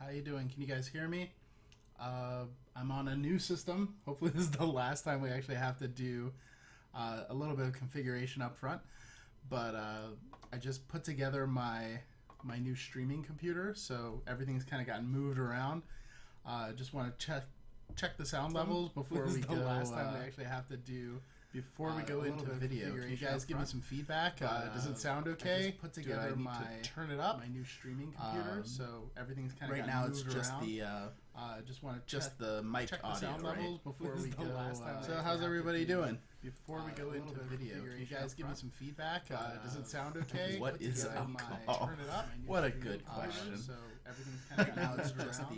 How you doing? Can you guys hear me? I'm on a new system. Hopefully this is the last time we actually have to do a little bit of configuration up front. But I just put together my new streaming computer, so everything's kind of gotten moved around. Just want to check the sound levels before we go. The last time we actually have to do. Before we go into video, can you guys give me some feedback? Does it sound okay? I just put together turn it up. My new streaming computer, so everything's kind of right now. It's just around. Just want to the mic check audio, the sound right? levels before we go. So how's everybody doing? Before we go into video, can you guys give me some feedback? Does it sound okay? What is alcohol? Turn it up. What a good question. So everything's kind of Now it's just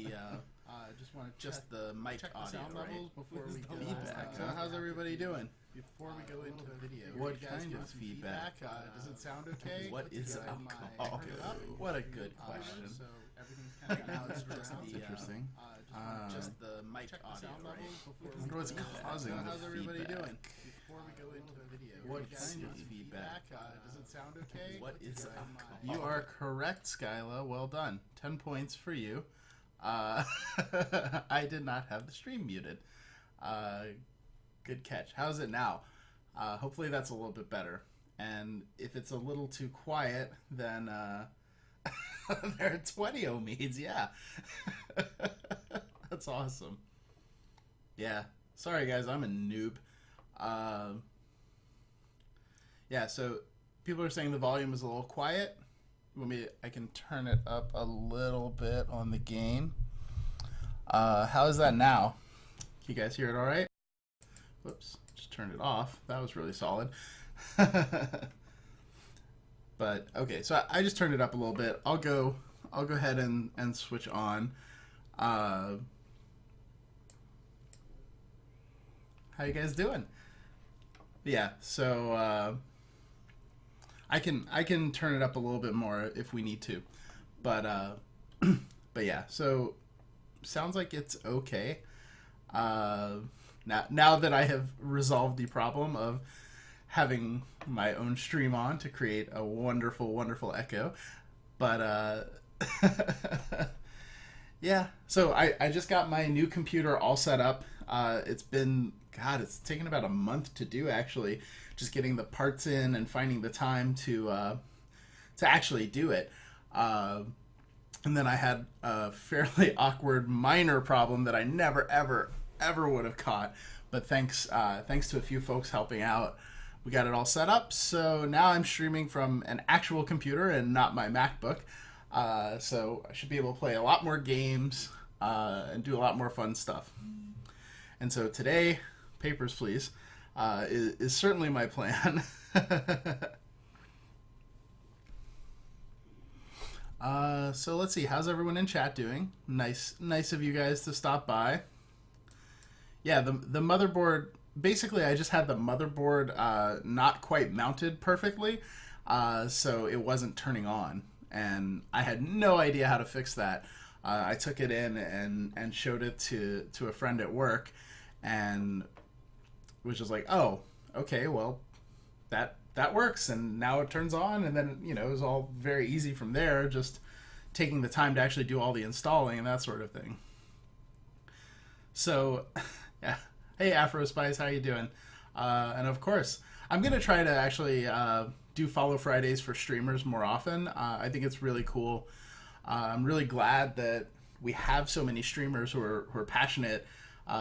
just the mic check the audio, sound right? levels before we go. Feedback. So how's everybody doing? Before we go into the video, What can you guys kind give of me some feedback? Does it sound okay? What is alcohol? Turn it up. What a good question. So everything's kind of Now it's just interesting. just the mic check the audio, sound right? levels before I wonder what's causing So the how's everybody feedback? doing? Before we go into the video, What can you guys kind give of me some feedback? Does it sound okay? What is alcohol? You are correct, Skyla. Well done. 10 points for you. I did not have the stream muted. Good catch. How's it now? Hopefully that's a little bit better. And if it's a little too quiet, then there are 20 ohms. Yeah. That's awesome. Yeah. Sorry, guys. I'm a noob. Yeah, so people are saying the volume is a little quiet. I can turn it up a little bit on the gain. How is that now? Can you guys hear it all right? Whoops, just turned it off. That was really solid. But okay, so I just turned it up a little bit. I'll go ahead and switch on. How you guys doing? Yeah, so I can turn it up a little bit more if we need to, but but yeah. So sounds like it's okay. Now that I have resolved the problem of having my own stream on to create a wonderful echo, but yeah. So I just got my new computer all set up. It's taken about a month to do, actually, just getting the parts in and finding the time to actually do it. And then I had a fairly awkward minor problem that I never ever would have caught, but thanks to a few folks helping out, we got it all set up. So now I'm streaming from an actual computer and not my MacBook. So I should be able to play a lot more games and do a lot more fun stuff. And so today, Papers, Please, is certainly my plan. So let's see. How's everyone in chat doing? Nice of you guys to stop by. Yeah, the motherboard. Basically, I just had the motherboard not quite mounted perfectly, so it wasn't turning on, and I had no idea how to fix that. I took it in and showed it to a friend at work, and was just like, oh, okay, well, that works, and now it turns on, and then, it was all very easy from there, just taking the time to actually do all the installing and that sort of thing. So, yeah. Hey, Afro Spice, how you doing? And of course, I'm going to try to actually do Follow Fridays for streamers more often. I think it's really cool. I'm really glad that we have so many streamers who are passionate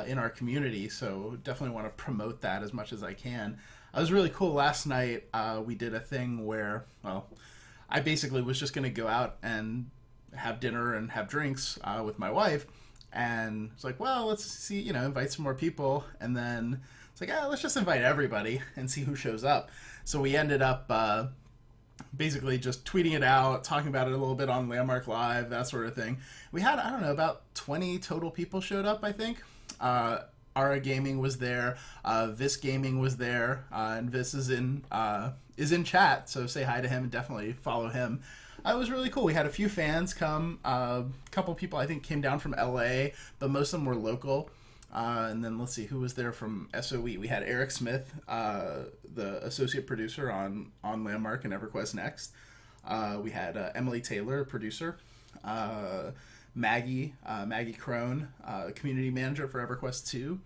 in our community, so definitely want to promote that as much as I can. It was really cool. Last night, we did a thing where, I basically was just going to go out and have dinner and have drinks with my wife, and it's like, well, let's see, invite some more people, and then it's like, let's just invite everybody and see who shows up. So we ended up basically just tweeting it out, talking about it a little bit on Landmark Live, that sort of thing. We had, I don't know, about 20 total people showed up, I think. Ara Gaming was there, Vis Gaming was there, and Vis is in chat, so say hi to him and definitely follow him. It was really cool. We had a few fans come. A couple people, I think, came down from LA, but most of them were local. And then let's see who was there from SOE. We had Eric Smith, the associate producer on Landmark and EverQuest Next. We had Emily Taylor, producer. Maggie Crone, community manager for EverQuest 2,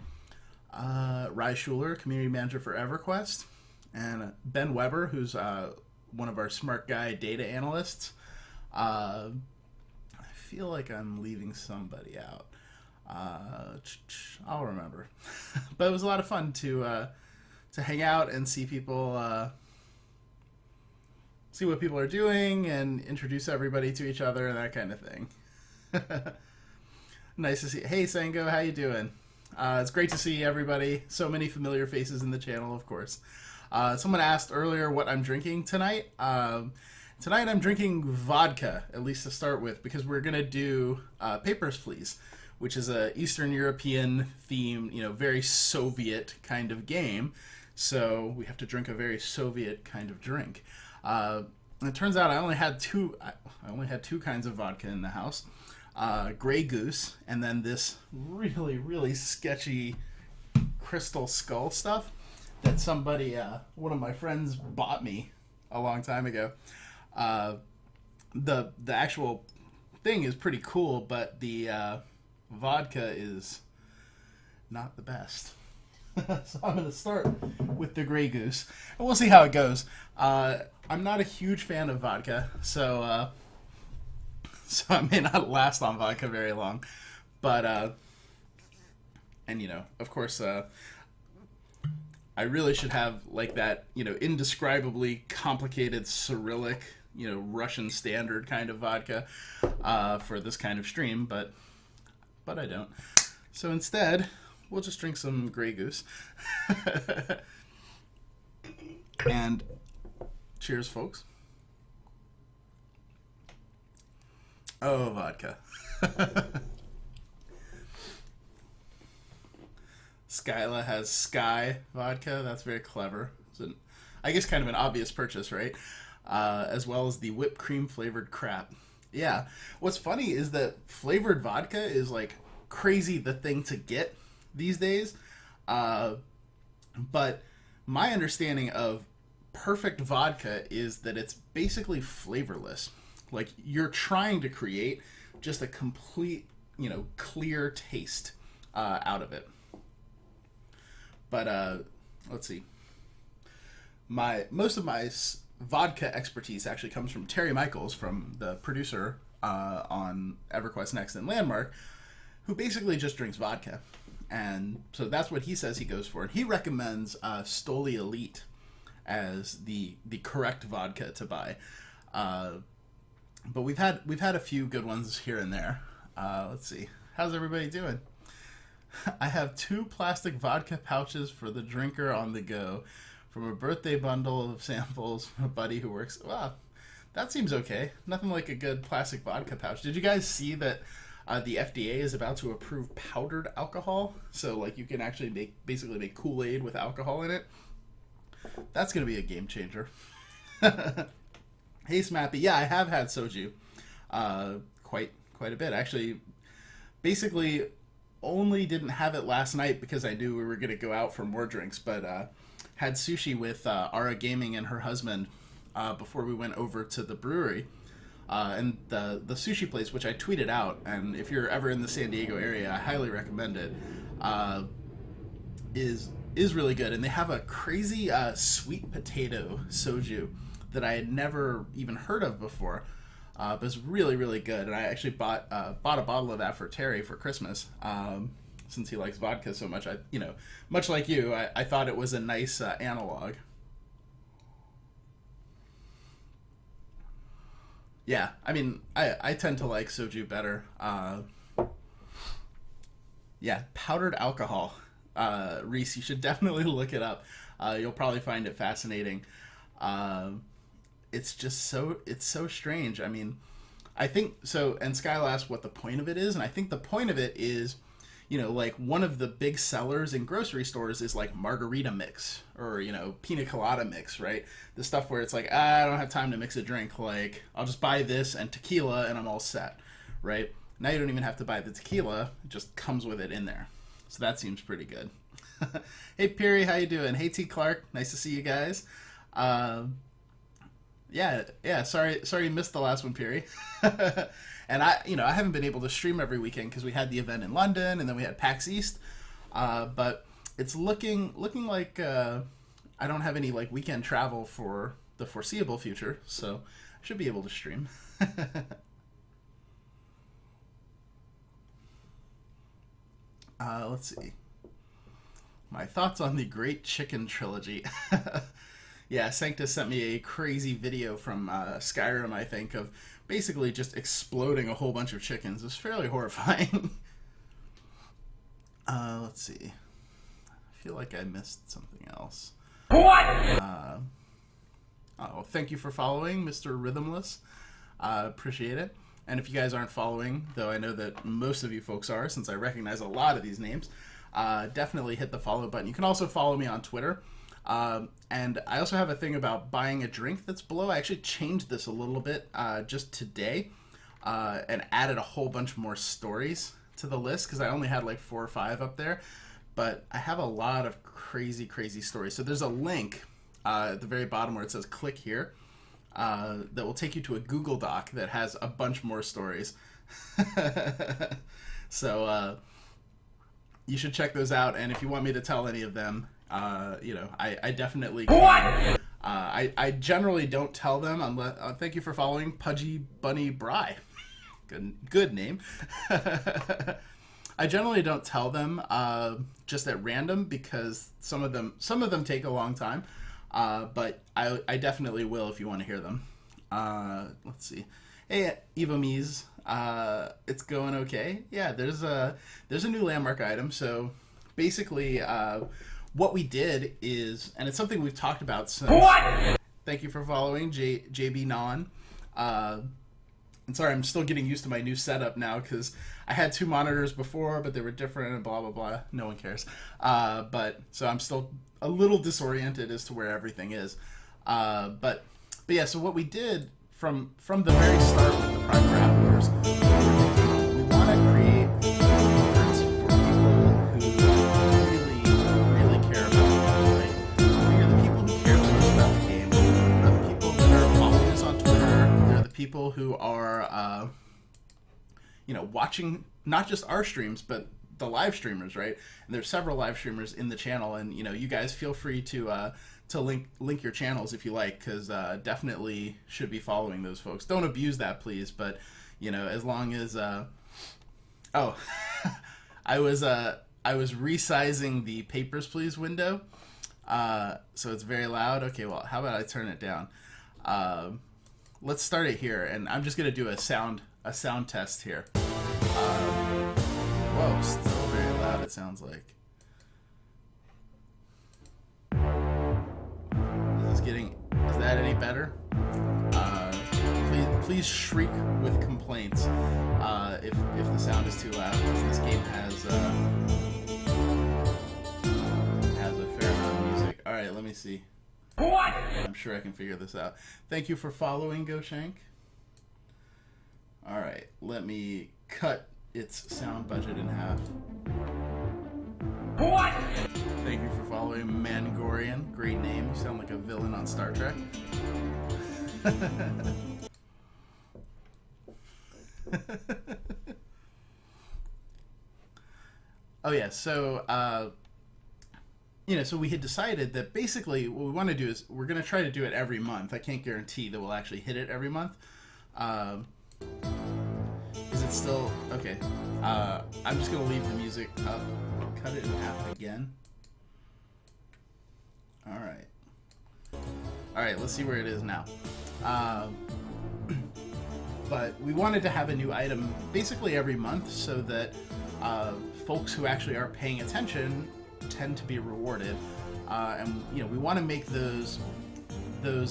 Rye Schuler, community manager for EverQuest, and Ben Weber, who's one of our smart guy data analysts. I feel like I'm leaving somebody out. I'll remember. But it was a lot of fun to hang out and see people, see what people are doing and introduce everybody to each other and that kind of thing. Nice to see. Hey, Sango, how you doing? It's great to see everybody. So many familiar faces in the channel, of course. Someone asked earlier what I'm drinking tonight. Tonight I'm drinking vodka, at least to start with, because we're going to do Papers, Please, which is a Eastern European theme, very Soviet kind of game. So we have to drink a very Soviet kind of drink. And it turns out I only had two kinds of vodka in the house. Grey Goose, and then this really, really sketchy Crystal Skull stuff that somebody, one of my friends, bought me a long time ago. The actual thing is pretty cool, but the vodka is not the best. So I'm going to start with the Grey Goose, and we'll see how it goes. I'm not a huge fan of vodka, so I may not last on vodka very long. But, and of course, I really should have like that, indescribably complicated Cyrillic, Russian standard kind of vodka for this kind of stream, but I don't. So instead, we'll just drink some Grey Goose. And cheers, folks. Oh, vodka. Skyla has Sky vodka. That's very clever. It's I guess kind of an obvious purchase, right? As well as the whipped cream flavored crap. Yeah. What's funny is that flavored vodka is like crazy the thing to get these days. But my understanding of perfect vodka is that it's basically flavorless. Like, you're trying to create just a complete, clear taste out of it. But let's see. Most of my vodka expertise actually comes from Terry Michaels, from the producer on EverQuest Next and Landmark, who basically just drinks vodka. And so that's what he says he goes for. And he recommends Stoli Elite as the correct vodka to buy. But we've had a few good ones here and there. Let's see. How's everybody doing? I have 2 plastic vodka pouches for the drinker on the go from a birthday bundle of samples from a buddy who works. Wow, that seems okay. Nothing like a good plastic vodka pouch. Did you guys see that the FDA is about to approve powdered alcohol? So, like, you can actually basically make Kool-Aid with alcohol in it. That's going to be a game changer. Hey, Smappy. Yeah, I have had soju quite a bit. Actually, basically only didn't have it last night because I knew we were going to go out for more drinks, but had sushi with Ara Gaming and her husband before we went over to the brewery. And the sushi place, which I tweeted out, and if you're ever in the San Diego area, I highly recommend it, is really good. And they have a crazy sweet potato soju that I had never even heard of before, but it's really, really good. And I actually bought a bottle of that for Terry for Christmas, since he likes vodka so much. Much like you, I thought it was a nice analog. Yeah, I mean, I tend to like soju better. Yeah, powdered alcohol. Reese, you should definitely look it up. You'll probably find it fascinating. It's just it's so strange. I mean, I think so. And Skyla asked what the point of it is, and I think the point of it is, like one of the big sellers in grocery stores is like margarita mix or pina colada mix, right? The stuff where it's like, I don't have time to mix a drink. Like, I'll just buy this and tequila, and I'm all set, right? Now you don't even have to buy the tequila; it just comes with it in there. So that seems pretty good. Hey Piri, how you doing? Hey T Clark, nice to see you guys. Yeah. Sorry you missed the last one, Piri. And I haven't been able to stream every weekend because we had the event in London and then we had PAX East. But it's looking like I don't have any like weekend travel for the foreseeable future, so I should be able to stream. Let's see. My thoughts on the Great Chicken Trilogy. Yeah, Sanctus sent me a crazy video from Skyrim, I think, of basically just exploding a whole bunch of chickens. It's fairly horrifying. Let's see. I feel like I missed something else. What? Oh, thank you for following, Mr. Rhythmless. Appreciate it. And if you guys aren't following, though I know that most of you folks are, since I recognize a lot of these names, definitely hit the follow button. You can also follow me on Twitter. And I also have a thing about buying a drink that's below. I actually changed this a little bit just today and added a whole bunch more stories to the list because I only had like 4 or 5 up there. But I have a lot of crazy, crazy stories. So there's a link at the very bottom where it says click here that will take you to a Google Doc that has a bunch more stories. So you should check those out. And if you want me to tell any of them, I definitely can. I generally don't tell them unless. Thank you for following Pudgy Bunny Bry. Good name. I generally don't tell them just at random because some of them take a long time. But I definitely will if you want to hear them. Let's see. Hey, Evomies. It's going okay. Yeah, there's a new landmark item. So basically, what we did is, and it's something we've talked about since. What? Thank you for following, JB Non. And sorry, I'm still getting used to my new setup now because I had 2 monitors before, but they were different and blah, blah, blah. No one cares. But so I'm still a little disoriented as to where everything is. But yeah, so what we did from the very start with the Prime Grapplers, we want to create words for people who really care about the game. They're the people who care the most about the game. They're the people that are following us on Twitter. They're the people who are watching not just our streams but the live streamers, right? And there's several live streamers in the channel, and you guys feel free to link your channels if you like, because definitely should be following those folks. Don't abuse that, please, but as long as I was resizing the Papers, Please window, so it's very loud. Okay, well, how about I turn it down? Let's start it here, and I'm just gonna do a sound test here. Whoa, still very loud, it sounds like. Is that any better? Please shriek with complaints if the sound is too loud, because this game has a fair amount of music. Alright, let me see. What? I'm sure I can figure this out. Thank you for following, GoShank. Alright, let me cut its sound budget in half. What? Thank you for following, Mangorian. Great name. You sound like a villain on Star Trek. Oh yeah, so so we had decided that basically what we want to do is we're going to try to do it every month. I can't guarantee that we'll actually hit it every month. Is it still okay? I'm just going to leave the music up. Cut it in half again. Alright, let's see where it is now. But we wanted to have a new item basically every month so that folks who actually are paying attention tend to be rewarded. And we want to make those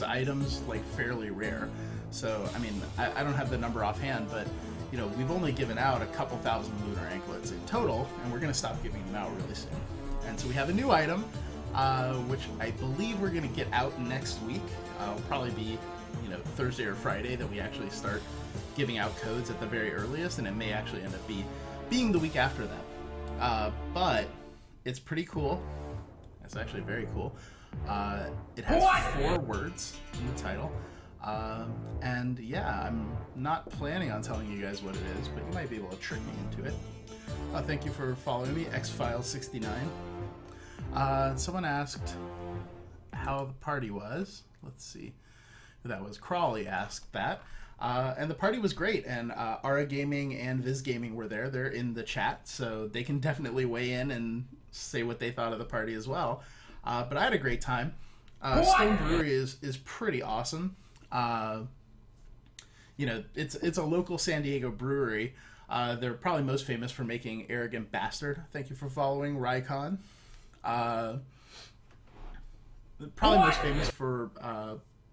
items like fairly rare. So I mean, I don't have the number offhand, but we've only given out a couple thousand lunar anklets in total, and we're going to stop giving them out really soon. And so we have a new item, which I believe we're going to get out next week. It'll probably be, Thursday or Friday that we actually start giving out codes at the very earliest, and it may actually end up being the week after that. But it's pretty cool. It's actually very cool. It has 4 words in the title. And yeah, I'm not planning on telling you guys what it is, but you might be able to trick me into it. Thank you for following me, Xfile69. Someone asked how the party was. Let's see. That was Crawley asked that. And the party was great, and Ara Gaming and Viz Gaming were there. They're in the chat, so they can definitely weigh in and say what they thought of the party as well. But I had a great time. Stone Brewery is pretty awesome. You know, it's a local San Diego brewery. They're probably most famous for making Arrogant Bastard. Thank you for following, Rycon. Probably most famous for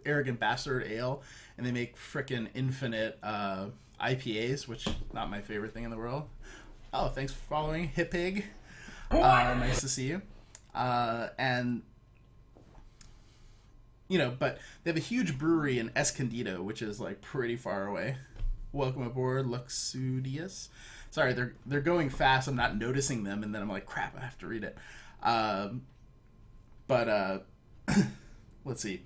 Arrogant Bastard Ale, and they make frickin' infinite IPAs, which not my favorite thing in the world. Oh, thanks for following, Hippig. Nice to see you. And you know, but they have a huge brewery in Escondido, which is like pretty far away. Welcome aboard, Luxudius. Sorry, they're going fast. I'm not noticing them, and then I'm like, crap, I have to read it. Let's see.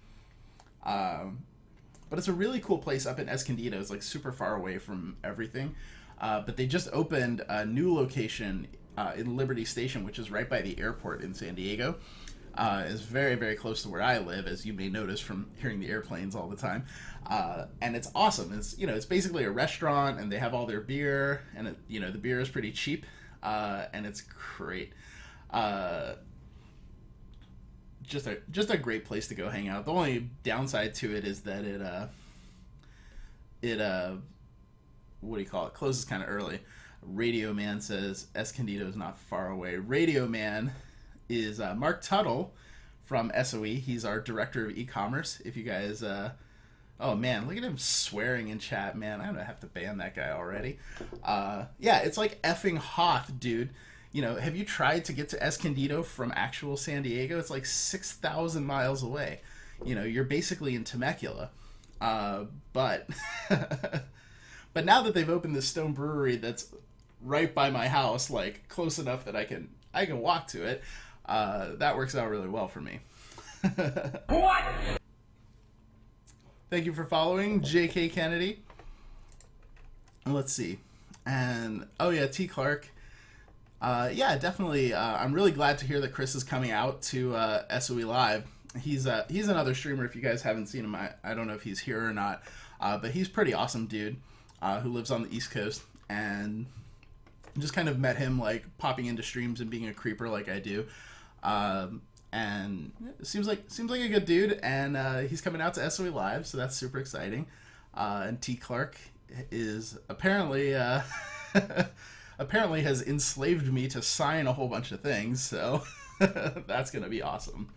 But it's a really cool place up in Escondido. It's like super far away from everything. But they just opened a new location in Liberty Station, which is right by the airport in San Diego. Is very, very close to where I live, as you may notice from hearing the airplanes all the time. And it's awesome. It's, you know, it's basically a restaurant, and they have all their beer, and it, you know, the beer is pretty cheap, and it's great. Just a great place to go hang out. The only downside to it is that it what do you call it? Closes kind of early. Radio Man says Escondido is not far away. Radio Man is Mark Tuttle from SOE. He's our director of e-commerce. If you guys, oh man, look at him swearing in chat, man. I'm gonna have to ban that guy already. Yeah, it's like effing Hoth, dude. You know, have you tried to get to Escondido from actual San Diego? It's like 6,000 miles away. You know, you're basically in Temecula. But but now that they've opened this Stone Brewery that's right by my house, like close enough that I can walk to it, that works out really well for me. What? Thank you for following, J.K. Kennedy. Let's see. And, oh yeah, T. Clark. Yeah, definitely. I'm really glad to hear that Chris is coming out to SOE Live. He's another streamer. If you guys haven't seen him, I don't know if he's here or not, but he's pretty awesome dude who lives on the East Coast, and just kind of met him like popping into streams and being a creeper like I do, and it seems like a good dude, and he's coming out to SOE Live, so that's super exciting. And T. Clark is apparently apparently has enslaved me to sign a whole bunch of things, so that's gonna be awesome.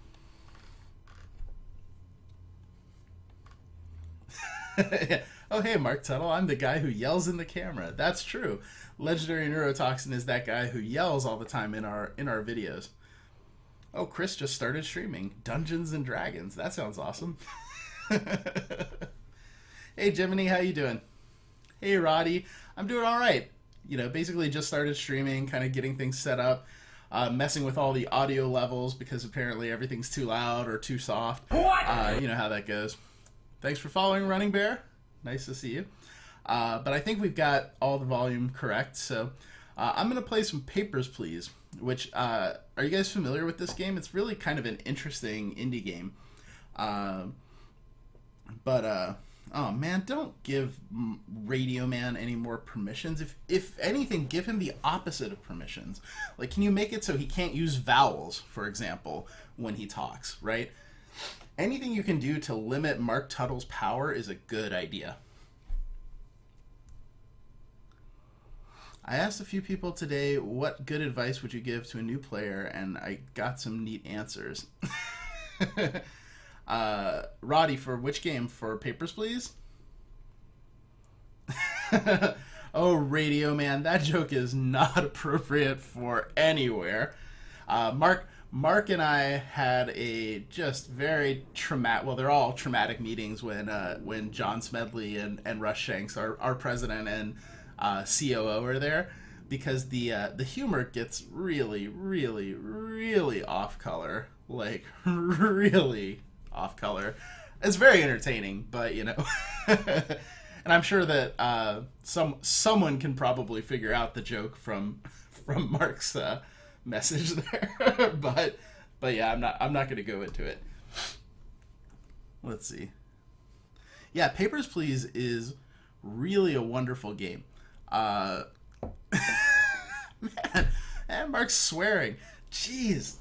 Oh hey, Mark Tuttle, I'm the guy who yells in the camera. That's true. Legendary Neurotoxin is that guy who yells all the time in our videos. Oh, Chris just started streaming Dungeons and Dragons. That sounds awesome. Hey Jiminy, how you doing? Hey Roddy, I'm doing all right. You know, basically just started streaming, kind of getting things set up, messing with all the audio levels because apparently everything's too loud or too soft. You know how that goes. Thanks for following, Running Bear. Nice to see you. But I think we've got all the volume correct, so I'm going to play some Papers, Please, which, are you guys familiar with this game? It's really kind of an interesting indie game. Oh man, don't give Radio Man any more permissions. If anything, give him the opposite of permissions. Like, can you make it so he can't use vowels, for example, when he talks, right? Anything you can do to limit Mark Tuttle's power is a good idea. I asked a few people today, what good advice would you give to a new player, and I got some neat answers. Roddy, for which game? For Papers, Please? Oh, Radio Man, that joke is not appropriate for anywhere. Mark and I had a just very traumatic, well, they're all traumatic meetings when John Smedley and Russ Shanks, our president and COO, are there, because the humor gets really, really, really off color, like really off color. It's very entertaining, but you know, and I'm sure that someone can probably figure out the joke from Mark's message there, but yeah, I'm not gonna go into it. Let's see. Yeah, Papers, Please is really a wonderful game. Man, and Mark's swearing. Jeez,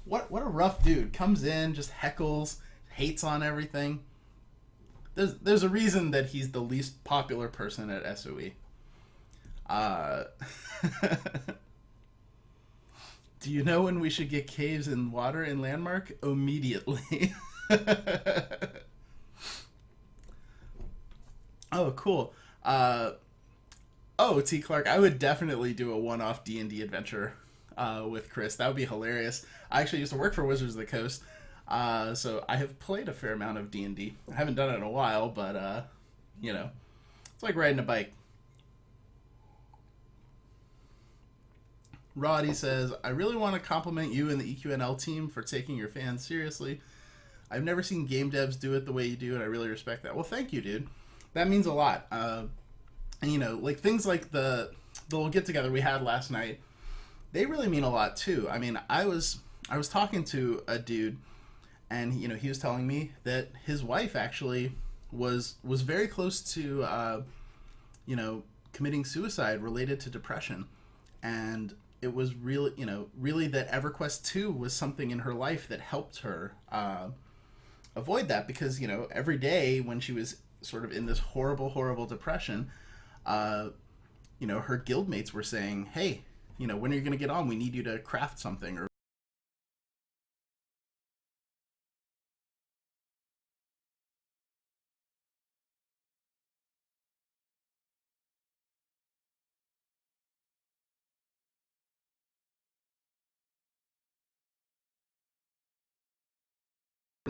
what a rough dude. Comes in, just heckles, hates on everything. There's a reason that he's the least popular person at SOE. Do you know when we should get caves and water in Landmark? Immediately. Oh, cool. T. Clark, I would definitely do a one-off D&D adventure with Chris. That would be hilarious. I actually used to work for Wizards of the Coast, so I have played a fair amount of D&D. I haven't done it in a while, but, you know, it's like riding a bike. Roddy says, I really want to compliment you and the EQNL team for taking your fans seriously. I've never seen game devs do it the way you do, and I really respect that. Well, thank you, dude. That means a lot. And, you know, like things like the little get-together we had last night, they really mean a lot, too. I mean, I was talking to a dude, and, you know, he was telling me that his wife actually was very close to, you know, committing suicide related to depression. And it was really, you know, really that EverQuest 2 was something in her life that helped her avoid that, because, you know, every day when she was sort of in this horrible depression, you know, her guildmates were saying, hey, you know, when are you going to get on? We need you to craft something, or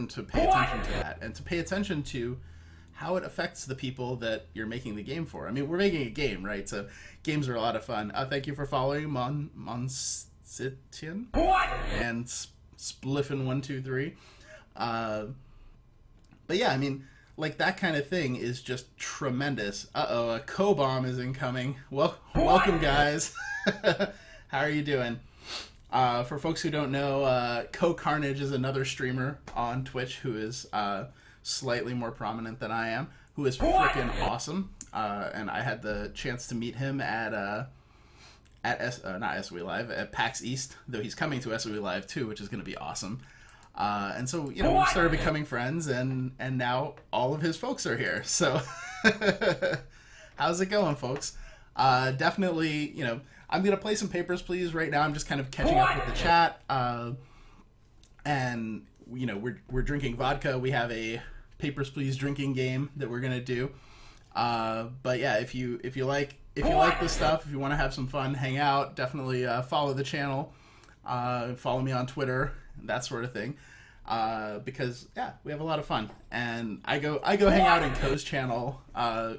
to pay attention to that, and to pay attention to how it affects the people that you're making the game for. I mean, we're making a game, right? So games are a lot of fun. Thank you for following Monsitian and Spliffin123. But yeah, I mean, like that kind of thing is just tremendous. A Co-Bomb is incoming. Welcome, guys. How are you doing? For folks who don't know, Co-Carnage is another streamer on Twitch who is slightly more prominent than I am, who is freaking awesome. And I had the chance to meet him at not SOE Live, at PAX East, though he's coming to SOE Live too, which is going to be awesome. And so, you know, we started becoming friends, and now all of his folks are here. So how's it going, folks? Definitely, you know, I'm going to play some Papers, Please right now. I'm just kind of catching up with the chat. And, you know, we're drinking vodka. We have a Papers, Please drinking game that we're going to do. But yeah, if you like this stuff, if you want to have some fun, hang out, definitely follow the channel. Follow me on Twitter, that sort of thing. Because yeah, we have a lot of fun, and I go hang out in Ko's channel,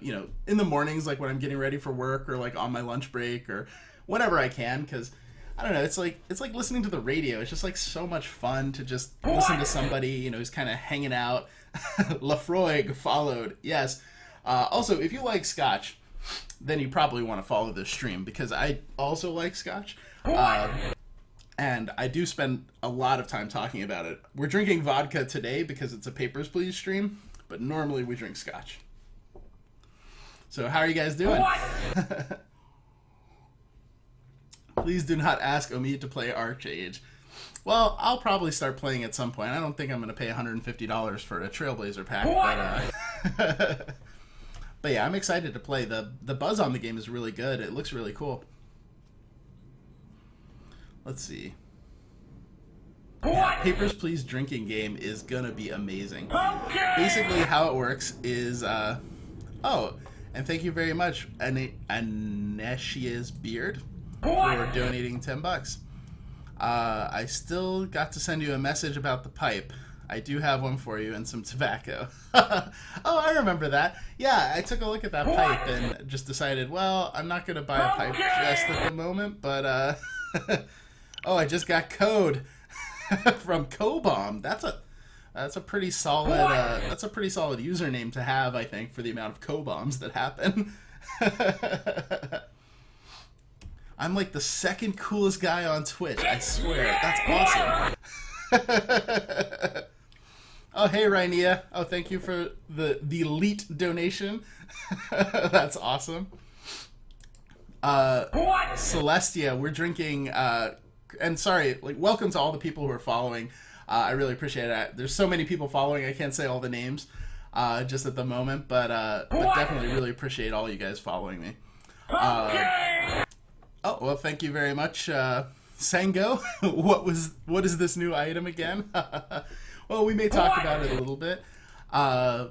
you know, in the mornings, like when I'm getting ready for work, or like on my lunch break, or whenever I can, because I don't know, it's like listening to the radio. It's just like so much fun to just listen to somebody, you know, who's kind of hanging out. Lafroig followed, yes. Also, if you like Scotch, then you probably want to follow this stream, because I also like Scotch. And I do spend a lot of time talking about it. We're drinking vodka today because it's a Papers, Please stream, but normally we drink Scotch. So how are you guys doing? Please do not ask Omid to play Archage. Well, I'll probably start playing at some point. I don't think I'm going to pay $150 for a Trailblazer pack, but but yeah, I'm excited to play. The buzz on the game is really good. It looks really cool. Let's see. Yeah, Papers, Please drinking game is gonna be amazing. Basically, how it works is, oh, and thank you very much, Aneshia's Beard, for donating $10. I still got to send you a message about the pipe. I do have one for you and some tobacco. Oh, I remember that. Yeah, I took a look at that pipe and just decided, well, I'm not gonna buy a pipe just at the moment, but oh, I just got code from Co-Bomb. That's a That's a pretty solid. That's a pretty solid username to have, I think, for the amount of co-bombs that happen. I'm like the second coolest guy on Twitch. I swear, that's awesome. Oh, hey, Rainia. Oh, thank you for the elite donation. That's awesome. Celestia, we're drinking. And sorry, like, welcome to all the people who are following. I really appreciate it. There's so many people following, I can't say all the names just at the moment, but definitely really appreciate all you guys following me. Oh, well, thank you very much, Sango. What is this new item again? Well, we may talk about it a little bit. And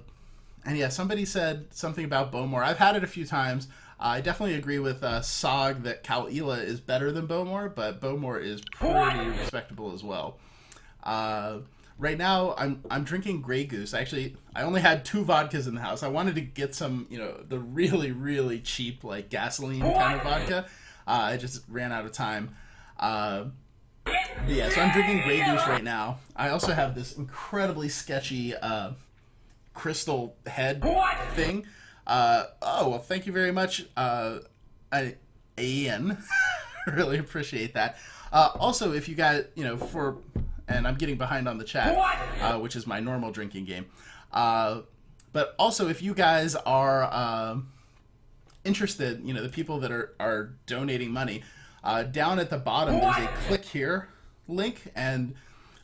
yeah, somebody said something about Bowmore. I've had it a few times. I definitely agree with Sog that Cal-Ela is better than Bowmore, but Bowmore is pretty respectable as well. Right now, I'm drinking Grey Goose. Actually, I only had 2 vodkas in the house. I wanted to get some, the really, really cheap, like, gasoline kind of vodka. I just ran out of time. Yeah, so I'm drinking Grey Goose right now. I also have this incredibly sketchy crystal head thing. Oh, well, thank you very much, Ian. Really appreciate that. Also, if you guys, and I'm getting behind on the chat, which is my normal drinking game. But also, if you guys are interested, the people that are donating money, down at the bottom, there's a click here link, and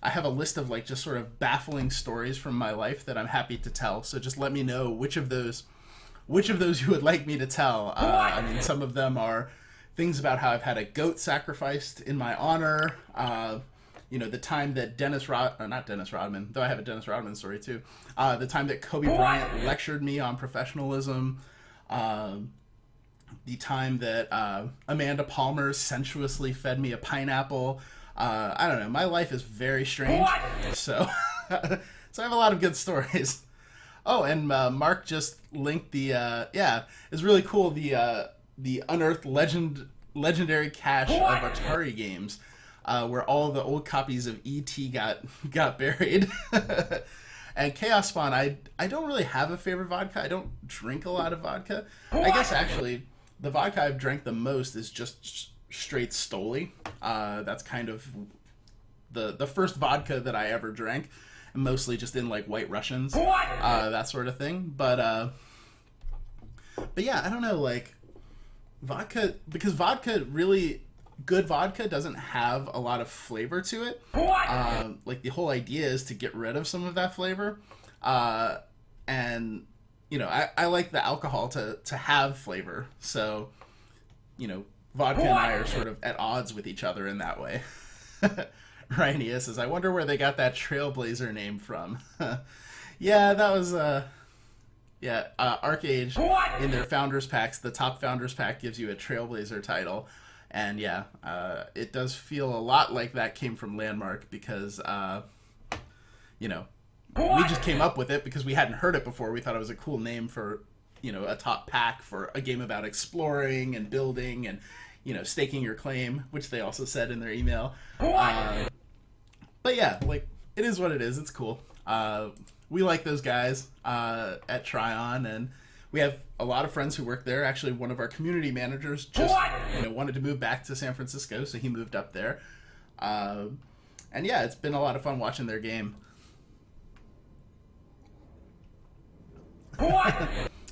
I have a list of like just sort of baffling stories from my life that I'm happy to tell. So just let me know which of those you would like me to tell. I mean, some of them are things about how I've had a goat sacrificed in my honor. The time that not Dennis Rodman, though I have a Dennis Rodman story too. The time that Kobe Bryant lectured me on professionalism. The time that Amanda Palmer sensuously fed me a pineapple. I don't know. My life is very strange. So I have a lot of good stories. Oh, and Mark just linked the it's really cool, the unearthed legendary cache of Atari games, where all the old copies of E.T. got buried. And Chaos Spawn, I don't really have a favorite vodka. I don't drink a lot of vodka. I guess actually the vodka I've drank the most is just straight Stoli. That's kind of the first vodka that I ever drank, mostly just in like White Russians, that sort of thing. But yeah, I don't know, like vodka, because vodka really good vodka doesn't have a lot of flavor to it. Like the whole idea is to get rid of some of that flavor, and I like the alcohol to have flavor. So vodka and I are sort of at odds with each other in that way. Rainia says, I wonder where they got that Trailblazer name from. Yeah, that was ArcAge in their founders packs. The top founders pack gives you a Trailblazer title. And yeah, it does feel a lot like that came from Landmark because, we just came up with it because we hadn't heard it before. We thought it was a cool name for, a top pack for a game about exploring and building and, staking your claim, which they also said in their email. But yeah, like, it is what it is. It's cool. We like those guys at Tryon, and we have a lot of friends who work there. Actually, one of our community managers just wanted to move back to San Francisco, so he moved up there. And yeah, it's been a lot of fun watching their game.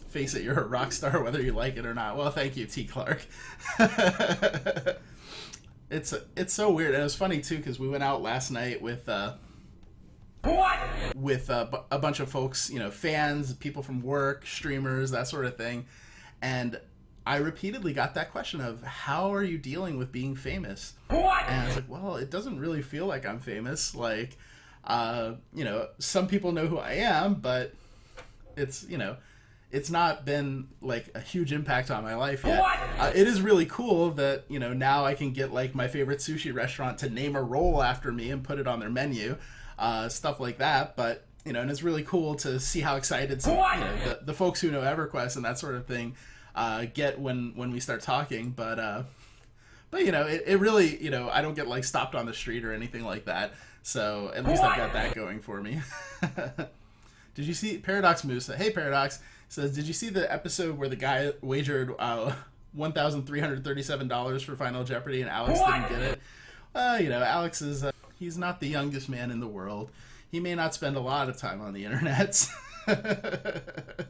Face it, you're a rock star whether you like it or not. Well, thank you, T. Clark. It's so weird, and it was funny too because we went out last night with a bunch of folks, fans, people from work, streamers, that sort of thing, and I repeatedly got that question of how are you dealing with being famous? And I was like, well, it doesn't really feel like I'm famous. Like, some people know who I am, but it's not been like a huge impact on my life yet. It is really cool that, now I can get like my favorite sushi restaurant to name a roll after me and put it on their menu, stuff like that. But, and it's really cool to see how excited some, the folks who know EverQuest and that sort of thing get when we start talking. But it really, I don't get like stopped on the street or anything like that. So at least I've got that going for me. Did you see Paradox Moose? Hey Paradox says, did you see the episode where the guy wagered $1,337 for Final Jeopardy and Alex didn't get it? You know, Alex is he's not the youngest man in the world. He may not spend a lot of time on the internet. The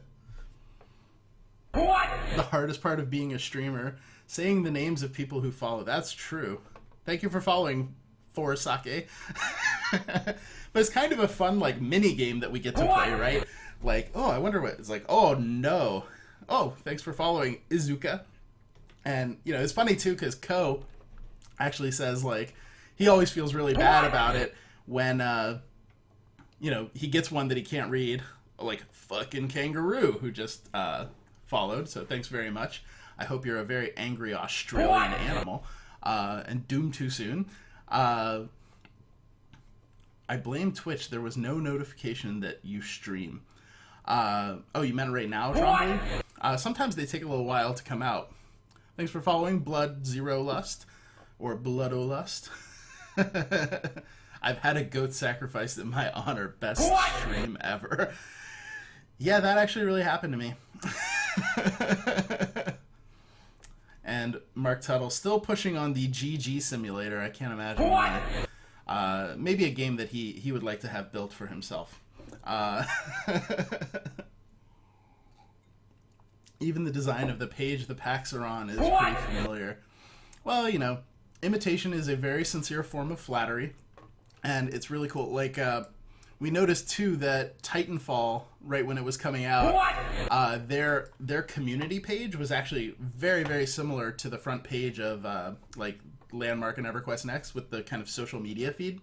hardest part of being a streamer, saying the names of people who follow. That's true. Thank you for following Forasake. But it's kind of a fun like mini game that we get to play, right? Like, oh, I wonder what it's like. Oh no. Oh, thanks for following Izuka. And you know, it's funny too because Ko actually says like he always feels really bad about it when you know, he gets one that he can't read, like fucking Kangaroo who just followed. So thanks very much. I hope you're a very angry Australian animal and doomed too soon. I blame Twitch. There was no notification that you stream. Oh, you meant right now, Trombly? Sometimes they take a little while to come out. Thanks for following Blood Zero Lust, or Bloodolust. I've had a goat sacrificed in my honor. Best stream ever. Yeah, that actually really happened to me. And Mark Tuttle still pushing on the GG simulator. I can't imagine why. Maybe a game that he would like to have built for himself. Even the design of the page the packs are on is pretty familiar. Well, you know, imitation is a very sincere form of flattery, and it's really cool. Like, we noticed too that Titanfall, right when it was coming out, their community page was actually very, very similar to the front page of like Landmark and EverQuest Next with the kind of social media feed.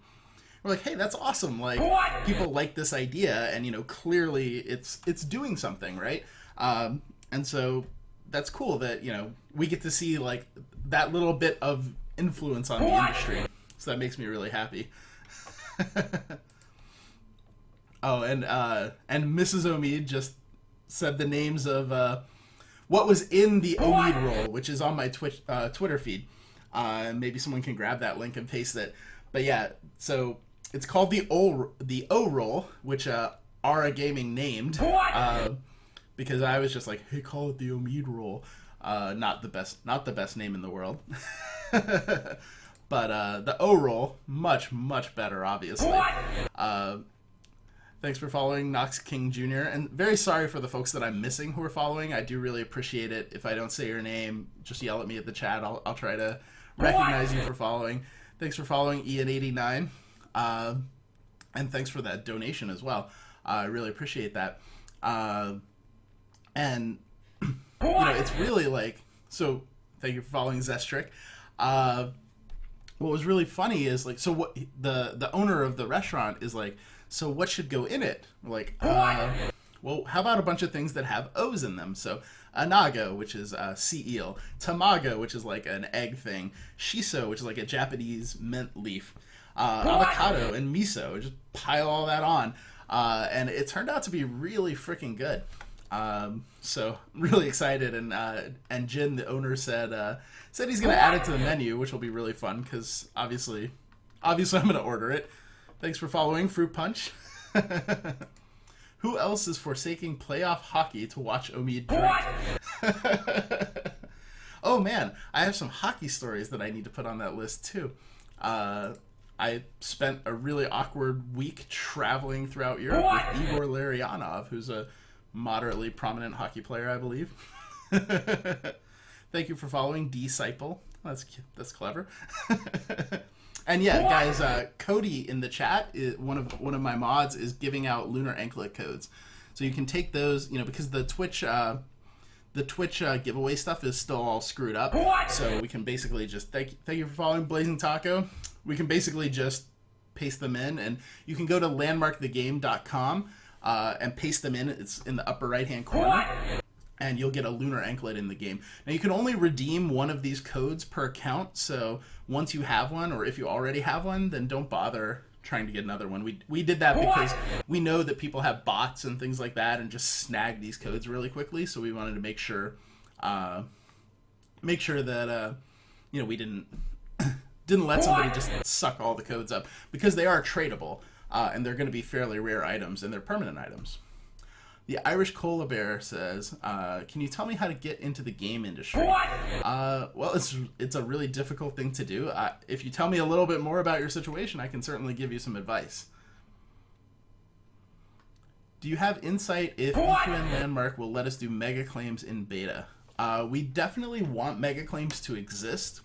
We're like, hey, that's awesome. Like, people like this idea, and you know, clearly it's doing something, right? And so that's cool that, you know, we get to see like that little bit of influence on the industry. So that makes me really happy. Oh, and Mrs. Omid just said the names of what was in the Omid roll, which is on my Twitter feed. Maybe someone can grab that link and paste it. But yeah, so it's called the O roll, which Ara Gaming named because I was just like, hey, call it the Omid roll. Not the best name in the world. But the O roll, much better, obviously. Thanks for following Knox King Jr. And very sorry for the folks that I'm missing who are following. I do really appreciate it. If I don't say your name, just yell at me at the chat. I'll try to recognize you for following. Thanks for following Ian89. And thanks for that donation as well. I really appreciate that. And, you know, it's really like, so thank you for following Zestric. What was really funny is like, so what the owner of the restaurant is like, so what should go in it? We're like, well, how about a bunch of things that have O's in them? So anago, which is sea eel, tamago, which is like an egg thing, shiso, which is like a Japanese mint leaf, avocado, and miso. Just pile all that on, and it turned out to be really freaking good. So really excited, and Jin, the owner, said he's gonna add it to the menu, which will be really fun because obviously I'm gonna order it. Thanks for following Fruit Punch. Who else is forsaking playoff hockey to watch Omid drink? Oh man, I have some hockey stories that I need to put on that list too. I spent a really awkward week traveling throughout Europe with Igor Larionov, who's a moderately prominent hockey player, I believe. Thank you for following Disciple. That's clever. And yeah, guys, Cody in the chat, one of my mods, is giving out lunar anklet codes, so you can take those. You know, because the Twitch giveaway stuff is still all screwed up, so we can basically just thank you for following Blazing Taco. We can basically just paste them in, and you can go to landmarkthegame.com and paste them in. It's in the upper right hand corner. And you'll get a lunar anklet in the game. Now, you can only redeem one of these codes per account, so once you have one, or if you already have one, then don't bother trying to get another one. We did that because we know that people have bots and things like that and just snag these codes really quickly, so we wanted to make sure that, you know, we didn't didn't let somebody just suck all the codes up, because they are tradable, and they're going to be fairly rare items, and they're permanent items. The Irish Cola Bear says, can you tell me how to get into the game industry? Well, it's a really difficult thing to do. If you tell me a little bit more about your situation, I can certainly give you some advice. Do you have insight if EQN Landmark will let us do mega claims in beta? We definitely want mega claims to exist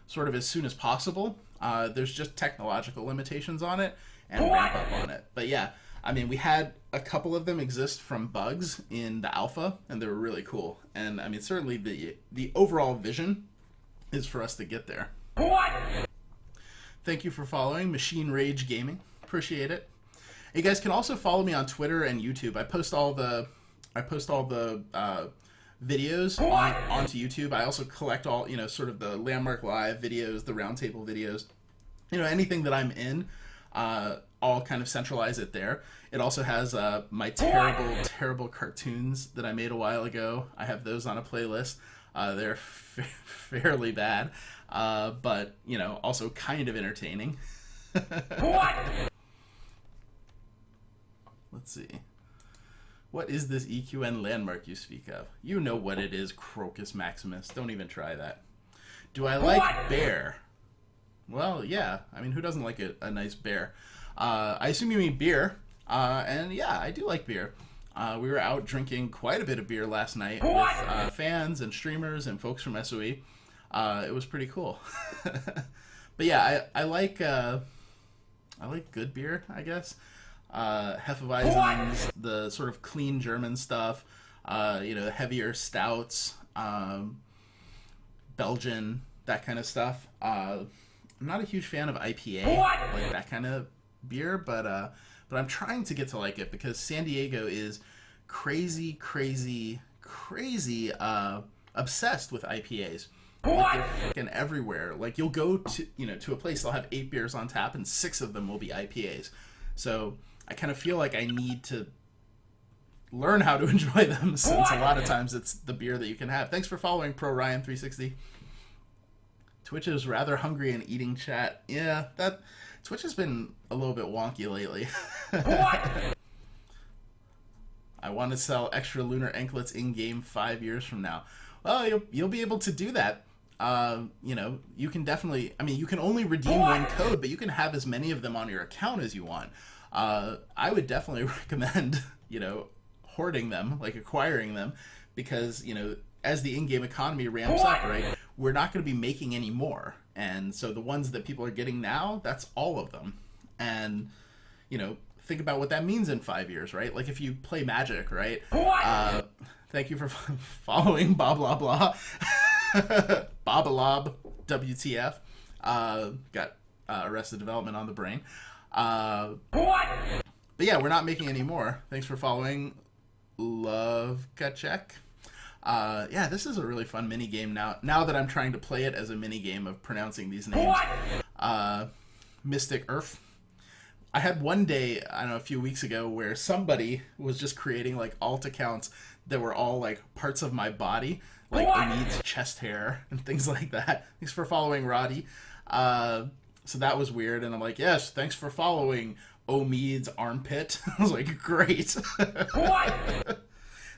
sort of as soon as possible. There's just technological limitations on it and ramp up on it. But yeah, I mean, we had a couple of them exist from bugs in the alpha, and they were really cool. And I mean, certainly the overall vision is for us to get there. Thank you for following Machine Rage Gaming. Appreciate it. You guys can also follow me on Twitter and YouTube. I post all the videos onto YouTube. I also collect all, sort of the Landmark Live videos, the roundtable videos, anything that I'm in. I'll kind of centralize it there. It also has my terrible cartoons that I made a while ago. I have those on a playlist. They're fairly bad, but also kind of entertaining. Let's see. What is this EQN Landmark you speak of? You know what it is, Crocus Maximus. Don't even try that. Do I like bear? Well, yeah. I mean, who doesn't like a nice bear? I assume you mean beer. And yeah, I do like beer. We were out drinking quite a bit of beer last night with fans and streamers and folks from SOE. It was pretty cool. But yeah, I like good beer, I guess. Hefeweizens, the sort of clean German stuff, the heavier stouts, Belgian, that kind of stuff. I'm not a huge fan of IPA, like that kind of beer, but I'm trying to get to like it, because San Diego is crazy obsessed with IPAs. Like they're fucking everywhere. Like you'll go to a place, they'll have 8 beers on tap and 6 of them will be IPAs. So I kind of feel like I need to learn how to enjoy them, since a lot of times it's the beer that you can have. Thanks for following Pro Ryan 360. Twitch is rather hungry and eating chat. Yeah, that Twitch has been a little bit wonky lately. I want to sell extra lunar anklets in game 5 years from now. Well, you'll be able to do that. You can definitely. I mean, you can only redeem one code, but you can have as many of them on your account as you want. I would definitely recommend, hoarding them, like acquiring them, because, as the in-game economy ramps up, right, we're not going to be making any more. And so the ones that people are getting now, that's all of them. And, think about what that means in 5 years, right? Like if you play Magic, right? Thank you for following blah, blah, blah. Bobalob, WTF. Got Arrested Development on the brain. But yeah, we're not making any more. Thanks for following Love Kachek. Yeah, this is a really fun mini game now that I'm trying to play it as a mini game of pronouncing these names. Mystic Earth. I had one day, I don't know, a few weeks ago, where somebody was just creating like alt accounts that were all like parts of my body, like Omid's chest hair and things like that. Thanks for following Roddy. So that was weird, and I'm like, yes, thanks for following Omid's armpit. I was like, great.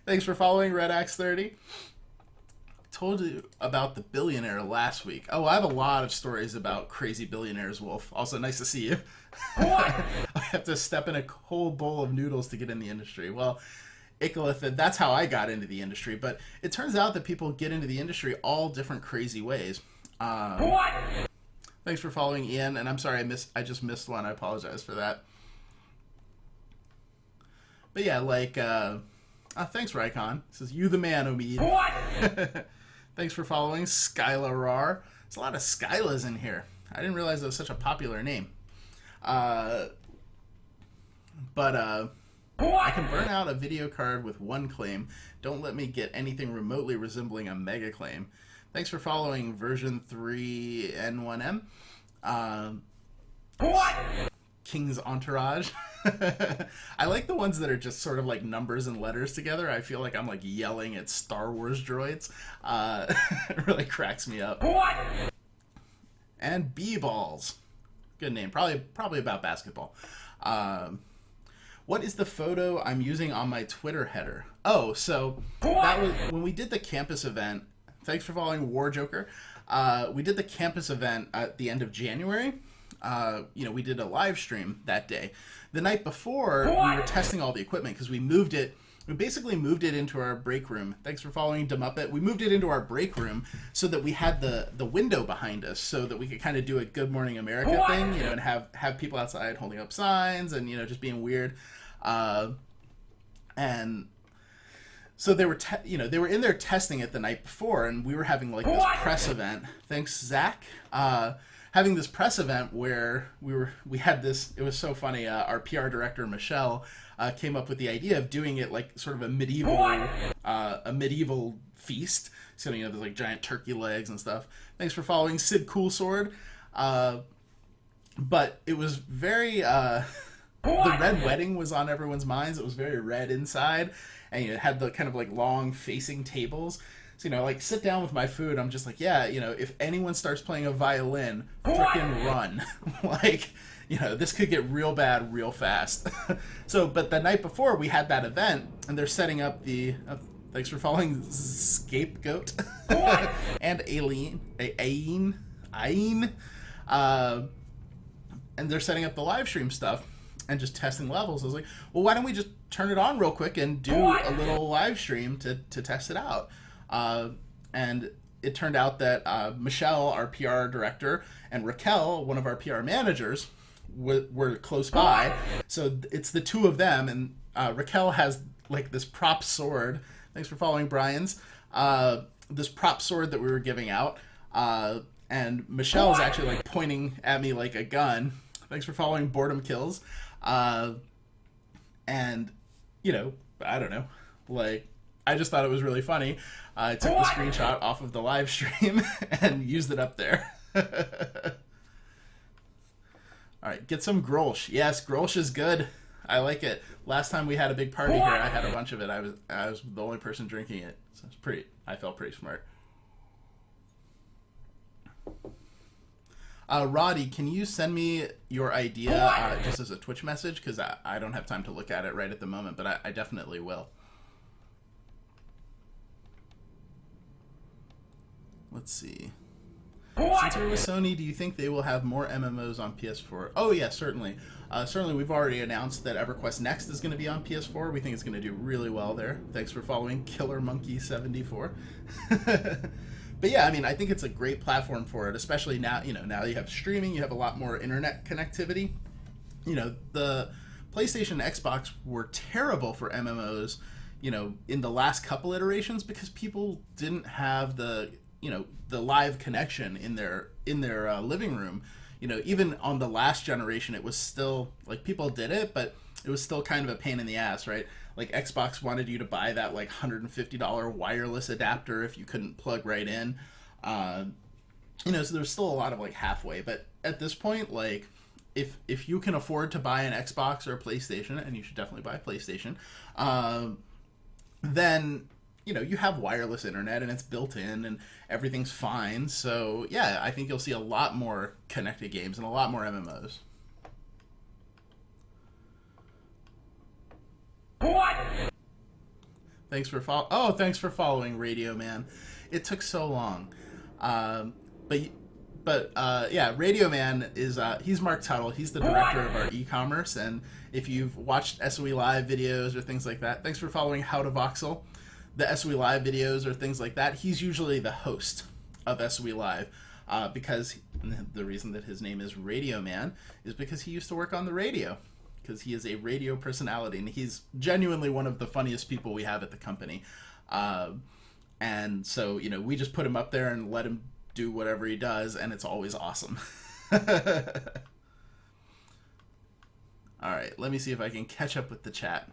Thanks for following Red Axe 30. Told you about the billionaire last week. Oh, I have a lot of stories about crazy billionaires, Wolf. Also, nice to see you. I have to step in a cold bowl of noodles to get in the industry. Well, Icolith, that's how I got into the industry. But it turns out that people get into the industry all different crazy ways. Thanks for following Ian, and I'm sorry I just missed one. I apologize for that. But yeah, like, thanks, Rycon. This is you the man, Omid. Thanks for following Skyla Rar. There's a lot of Skylas in here. I didn't realize it was such a popular name. But I can burn out a video card with one claim. Don't let me get anything remotely resembling a mega claim. Thanks for following version 3 N1M. King's Entourage. I like the ones that are just sort of like numbers and letters together. I feel like I'm like yelling at Star Wars droids. It really cracks me up. and B-Balls. Good name. Probably about basketball. What is the photo I'm using on my Twitter header? Oh, so that was when we did the campus event. Thanks for following War Joker. We did the campus event at the end of January. We did a live stream that day. The night before, we were testing all the equipment because we moved it. We basically moved it into our break room. Thanks for following DeMuppet. We moved it into our break room so that we had the window behind us so that we could kind of do a Good Morning America thing, and have people outside holding up signs and, just being weird. And so they were, they were in there testing it the night before, and we were having like this press event. Thanks, Zach. Having this press event where we had this. It was so funny. Our PR director Michelle came up with the idea of doing it like sort of a medieval feast. So there's like giant turkey legs and stuff. Thanks for following Sid Coolsword. But it was very. The red wedding was on everyone's minds. It was very red inside, and it had the kind of like long facing tables. So, like sit down with my food. I'm just like, yeah, if anyone starts playing a violin, frickin' run. Like, this could get real bad real fast. But the night before we had that event, and they're setting up the, thanks for following Scapegoat and Aine, and they're setting up the live stream stuff and just testing levels. I was like, well, why don't we just turn it on real quick and do a little live stream to test it out? And it turned out that Michelle, our PR director, and Raquel, one of our PR managers, were close by. So it's the two of them, and Raquel has like this prop sword. Thanks for following Brian's. This prop sword that we were giving out. And Michelle is actually like pointing at me like a gun. Thanks for following Boredom Kills. And, I don't know, like, I just thought it was really funny. I took the screenshot off of the live stream and used it up there. All right, get some Grolsch. Yes, Grolsch is good. I like it. Last time we had a big party here, I had a bunch of it. I was the only person drinking it. So I felt pretty smart. Roddy, can you send me your idea just as a Twitch message? Because I don't have time to look at it right at the moment, but I definitely will. Let's see. Since we're with Sony, do you think they will have more MMOs on PS4? Oh yeah, certainly. Certainly, we've already announced that EverQuest Next is going to be on PS4. We think it's going to do really well there. Thanks for following Killer Monkey 74. But yeah, I think it's a great platform for it, especially now. Now you have streaming, you have a lot more internet connectivity. The PlayStation and Xbox were terrible for MMOs, in the last couple iterations because people didn't have the live connection in their living room. Even on the last generation, it was still like people did it, but it was still kind of a pain in the ass, right? Like Xbox wanted you to buy that like $150 wireless adapter if you couldn't plug right in. So there's still a lot of like halfway, but at this point, like if you can afford to buy an Xbox or a PlayStation, and you should definitely buy a PlayStation, then you have wireless internet and it's built in and everything's fine. So yeah, I think you'll see a lot more connected games and a lot more MMOs. Thanks for following Radio Man. It took so long, but Radio Man is he's Mark Tuttle. He's the director of our e-commerce, and if you've watched SOE Live videos or things like that, thanks for following How to Voxel. The SOE Live videos or things like that, he's usually the host of SOE Live, because the reason that his name is Radio Man is because he used to work on the radio. Because he is a radio personality, and he's genuinely one of the funniest people we have at the company. And so, we just put him up there and let him do whatever he does, and it's always awesome. All right, let me see if I can catch up with the chat.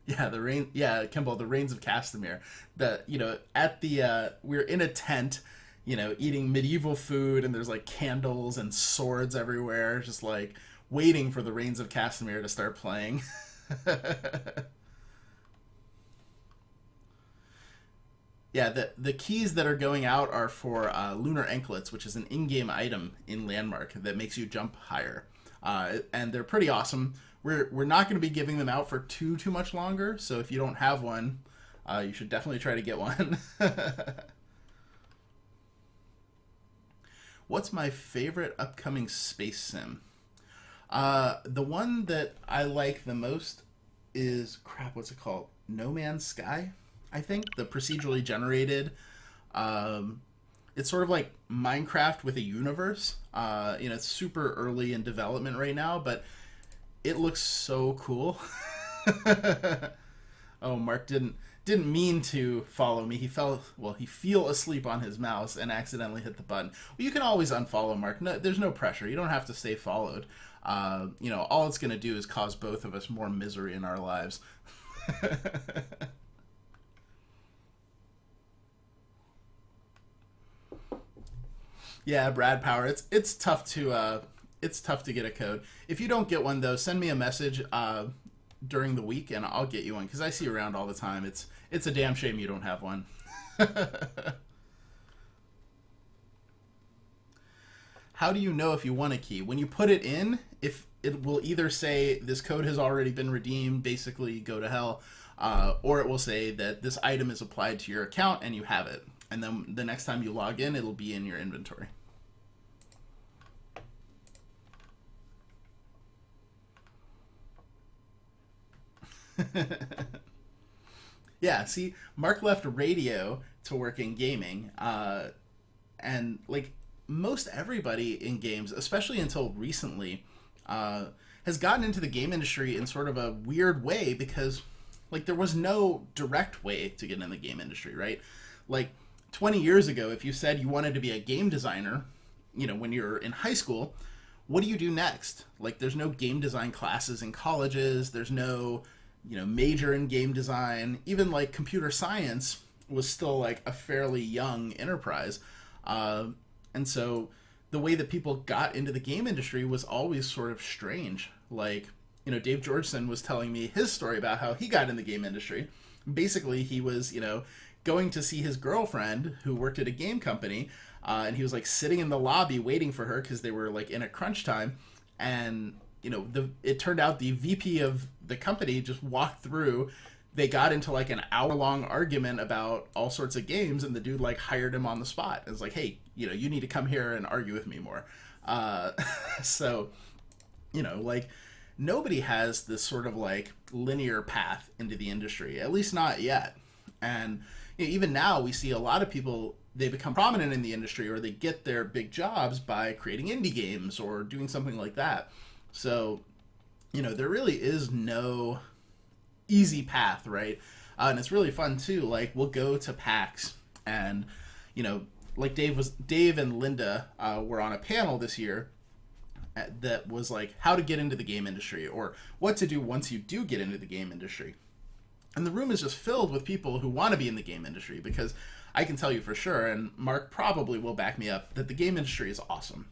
Yeah, Kimball, the Rains of Castamere. We're in a tent, eating medieval food, and there's like candles and swords everywhere, just like waiting for the Rains of Castamere to start playing. Yeah, the keys that are going out are for lunar anklets, which is an in-game item in Landmark that makes you jump higher, and they're pretty awesome. We're not going to be giving them out for too much longer, so if you don't have one, you should definitely try to get one. What's my favorite upcoming space sim? The one that I like the most is crap. What's it called? No Man's Sky, I think. The procedurally generated. It's sort of like Minecraft with a universe. It's super early in development right now, but it looks so cool. Oh, Mark didn't mean to follow me. He fell asleep on his mouse and accidentally hit the button. Well, you can always unfollow Mark. No, there's no pressure. You don't have to stay followed. All it's going to do is cause both of us more misery in our lives. Yeah, Brad Power. It's tough to get a code. If you don't get one though, send me a message during the week and I'll get you one because I see you around all the time. It's a damn shame you don't have one. How do you know if you want a key? When you put it in, if it will either say this code has already been redeemed, basically go to hell, or it will say that this item is applied to your account and you have it. And then the next time you log in, it'll be in your inventory. Yeah, see, Mark left radio to work in gaming, and like most everybody in games, especially until recently, has gotten into the game industry in sort of a weird way because, like, there was no direct way to get in the game industry, right? Like, 20 years ago, if you said you wanted to be a game designer, when you're in high school, what do you do next? Like, there's no game design classes in colleges. There's no, major in game design. Even, like, computer science was still, like, a fairly young enterprise. And so the way that people got into the game industry was always sort of strange. Like, Dave Georgeson was telling me his story about how he got in the game industry. Basically, he was, going to see his girlfriend who worked at a game company, and he was like sitting in the lobby waiting for her because they were like in a crunch time, and it turned out the VP of the company just walked through. They got into like an hour-long argument about all sorts of games, and the dude like hired him on the spot. It was like, hey, you need to come here and argue with me more. So, like nobody has this sort of like linear path into the industry, at least not yet. And even now we see a lot of people, they become prominent in the industry or they get their big jobs by creating indie games or doing something like that. So, there really is no easy path, right? And it's really fun too. Like, we'll go to PAX and, like Dave and Linda were on a panel this year that was like how to get into the game industry or what to do once you do get into the game industry. And the room is just filled with people who want to be in the game industry because I can tell you for sure, and Mark probably will back me up, that the game industry is awesome.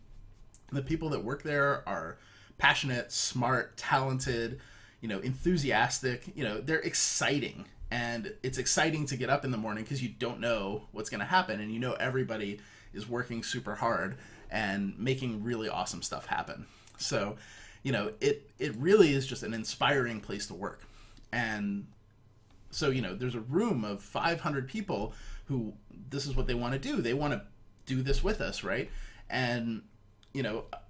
The people that work there are passionate, smart, talented, enthusiastic, they're exciting. And it's exciting to get up in the morning because you don't know what's going to happen. And everybody is working super hard and making really awesome stuff happen. So, it really is just an inspiring place to work. And so, there's a room of 500 people who this is what they want to do. They want to do this with us, right? And,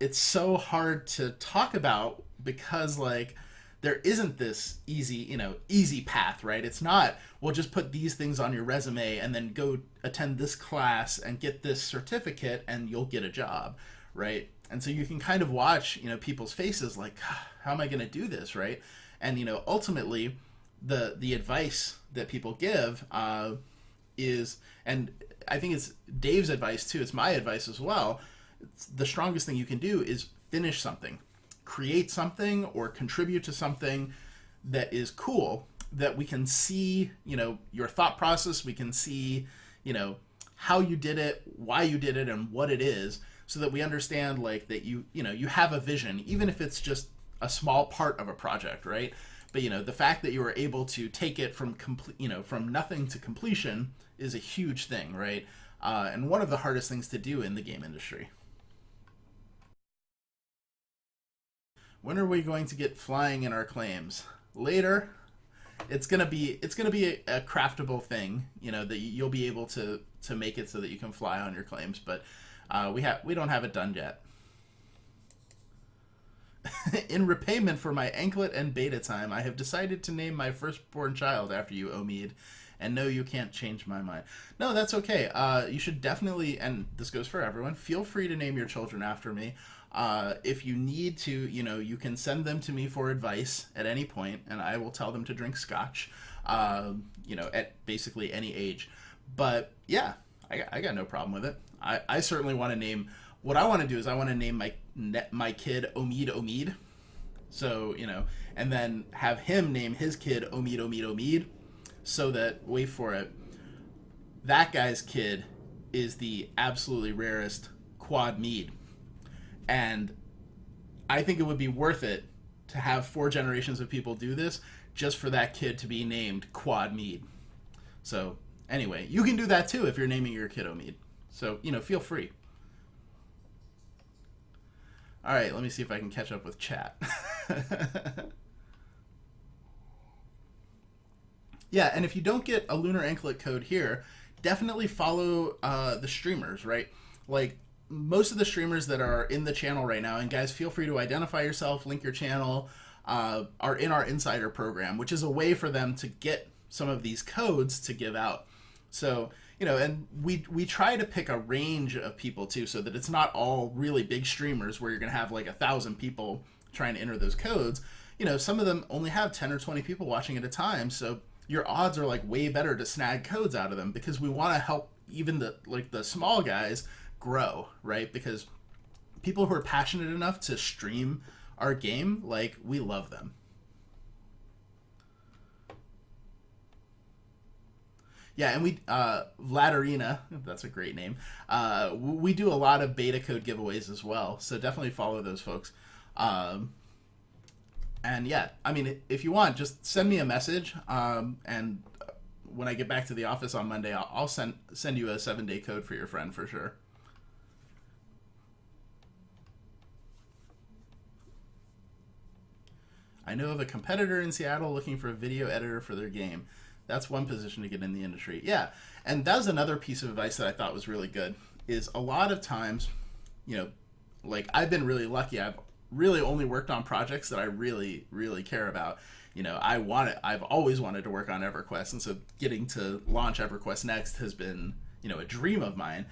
it's so hard to talk about because, like, there isn't this easy path, right? It's not, well, just put these things on your resume and then go attend this class and get this certificate and you'll get a job, right? And so you can kind of watch, people's faces like, how am I going to do this, right? And, ultimately, the advice that people give is, and I think it's Dave's advice too, it's my advice as well, the strongest thing you can do is finish something. Create something or contribute to something that is cool, that we can see, your thought process, we can see, how you did it, why you did it, and what it is, so that we understand like that you have a vision, even if it's just a small part of a project, right? But the fact that you were able to take it from from nothing to completion is a huge thing, right? And one of the hardest things to do in the game industry. When are we going to get flying in our claims? Later. It's gonna be a craftable thing, that you'll be able to make it so that you can fly on your claims, but we don't have it done yet. In repayment for my anklet and beta time, I have decided to name my firstborn child after you, Omid. And no, you can't change my mind. No, that's okay. You should definitely, and this goes for everyone, feel free to name your children after me. If you need to, you can send them to me for advice at any point, and I will tell them to drink scotch, at basically any age. But yeah, I got no problem with it. I certainly want to name, what I want to do is I want to name my kid Omid. So, and then have him name his kid Omid, so that, wait for it, that guy's kid is the absolutely rarest quad mead. And I think it would be worth it to have 4 generations of people do this just for that kid to be named Quad Mead. So anyway, you can do that too if you're naming your kid Omid. So, feel free. All right, let me see if I can catch up with chat. Yeah, and if you don't get a Lunar Anklet code here, definitely follow the streamers, right? Like, most of the streamers that are in the channel right now, and guys, feel free to identify yourself, link your channel, are in our insider program, which is a way for them to get some of these codes to give out. So, and we try to pick a range of people too, so that it's not all really big streamers where you're going to have like 1,000 people trying to enter those codes. Some of them only have 10 or 20 people watching at a time, so your odds are like way better to snag codes out of them, because we want to help even the small guys grow, right? Because people who are passionate enough to stream our game, like, we love them. Yeah, and we Vladarina, that's a great name. We do a lot of beta code giveaways as well, so definitely follow those folks. And yeah, I mean, if you want, just send me a message, and when I get back to the office on Monday, I'll send you a 7-day code for your friend for sure. I know of a competitor in Seattle looking for a video editor for their game. That's one position to get in the industry. Yeah, and that was another piece of advice that I thought was really good, is a lot of times, like, I've been really lucky. I've really only worked on projects that I really, really care about. I've always wanted to work on EverQuest, and so getting to launch EverQuest Next has been, a dream of mine.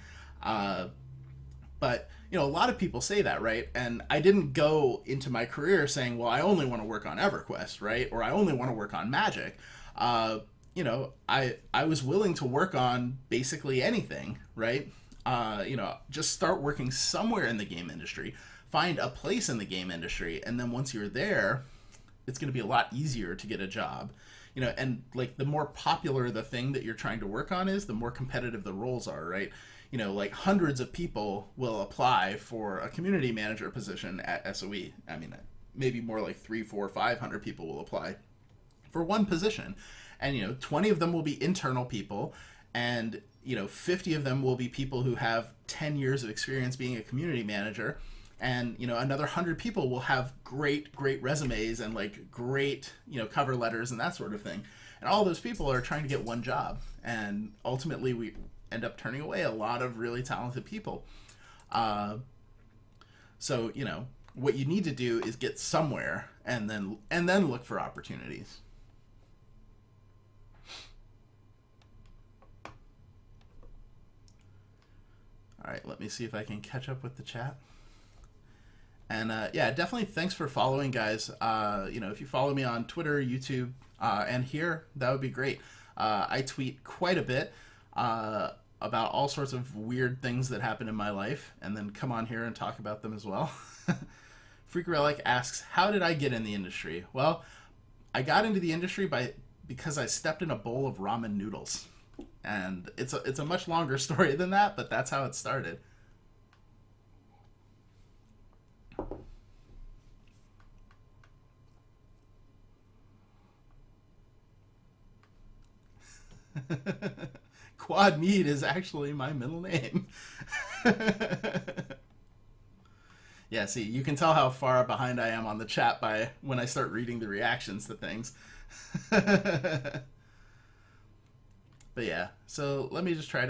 But, a lot of people say that, right? And I didn't go into my career saying, well, I only want to work on EverQuest, right? Or I only want to work on Magic. I was willing to work on basically anything, right? Just start working somewhere in the game industry, find a place in the game industry, and then once you're there, it's going to be a lot easier to get a job. And like, the more popular the thing that you're trying to work on is, the more competitive the roles are, right? Like, hundreds of people will apply for a community manager position at SOE. I mean, maybe more like 300, 400, 500 people will apply for one position. And, 20 of them will be internal people, and, 50 of them will be people who have 10 years of experience being a community manager. And, another 100 people will have great resumes and like great, cover letters and that sort of thing. And all those people are trying to get one job. And ultimately we end up turning away a lot of really talented people. So, what you need to do is get somewhere and then look for opportunities. All right, let me see if I can catch up with the chat. And yeah, definitely thanks for following, guys. If you follow me on Twitter, YouTube, and here, that would be great. I tweet quite a bit about all sorts of weird things that happen in my life, and then come on here and talk about them as well. Freak Relic asks, how did I get in the industry? Well, I got into the industry because I stepped in a bowl of ramen noodles. And it's a much longer story than that, but that's how it started. Quad Mead is actually my middle name. Yeah, see, you can tell how far behind I am on the chat by when I start reading the reactions to things. But yeah, so let me just try to